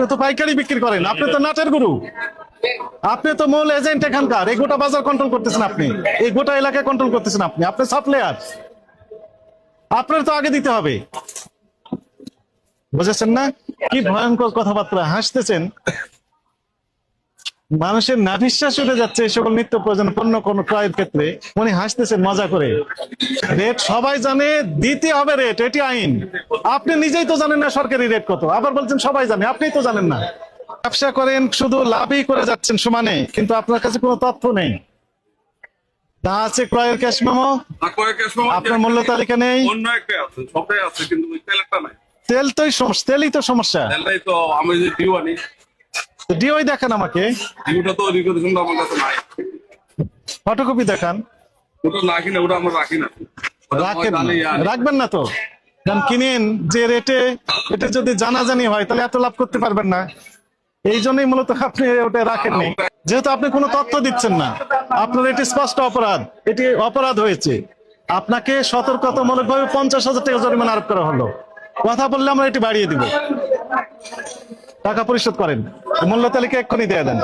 আপনি তো পাইকারি বিক্রি করেন, আপনি তো নাটের গুরু, আপনি তো মূল এজেন্ট এখানকার। এই গোটা বাজার কন্ট্রোল করতেছেন আপনি, এই গোটা এলাকা কন্ট্রোল করতেছেন আপনি, আপনি সাপ্লায়ার, আপনার তো আগে দিতে হবে। বুঝেছেন না? কি ভয়ঙ্কর কথাবার্তা, হাসতেছেন। মানুষের নাভিশ্বাস উঠে যাচ্ছে এই সকল নিত্য প্রয়োজন পণ্য কোন ক্রয়ের ক্ষেত্রে, উনি হাসতেছেন মজা করে। রেট সবাই জানে, দিতে হবে রেট, এটি আইন। আপনি নিজেই তো জানেন না সরকারি রেট কত, আবার বলছেন সবাই জানে, আপনিই তো জানেন না। ব্যবসা করেন, শুধু লাভই করে যাচ্ছেন সমানে, কিন্তু আপনার কাছে কোনো তথ্য নেই। তা আছে ক্রয়ের ক্যাশ মেমো, আপনার মূল্য তালিকা নেই। অন্য একটা আছে, সবটাই আছে, কিন্তু ওই তেলটা নাই। তেল তো সমস্যা, তেলই তো সমস্যা। তেলটাই তো আমি যে ডিউ আনি, ডিওই দেখান আমাকে, ডিউটা তো ওই কিন্তু আমার কাছে নাই। ফটোকপি দেখান। ওটা রাখি না, ওটা আমরা রাখি না। ওটা রাখেন না, জানি আর রাখবেন না তো, কারণ কিনেন যে রেটে, এটা যদি জানাজানি হয় তাহলে এত লাভ করতে পারবেন না। এই জন্যই মূলত আপনি ওটা রাখেননি, যেহেতু আপনি কোনো তথ্য দিচ্ছেন না। আপনার এটি স্পষ্ট অপরাধ, এটি অপরাধ হয়েছে। আপনাকে সতর্কতামূলক ভাবে 50,000 টাকা জরিমানা আরোপ করা হলো। কথা বললে আমরা এটি বাড়িয়ে দিব। টাকা পরিশোধ করেন, মূল্য তালিকা এক্ষুনি দিয়ে দেন।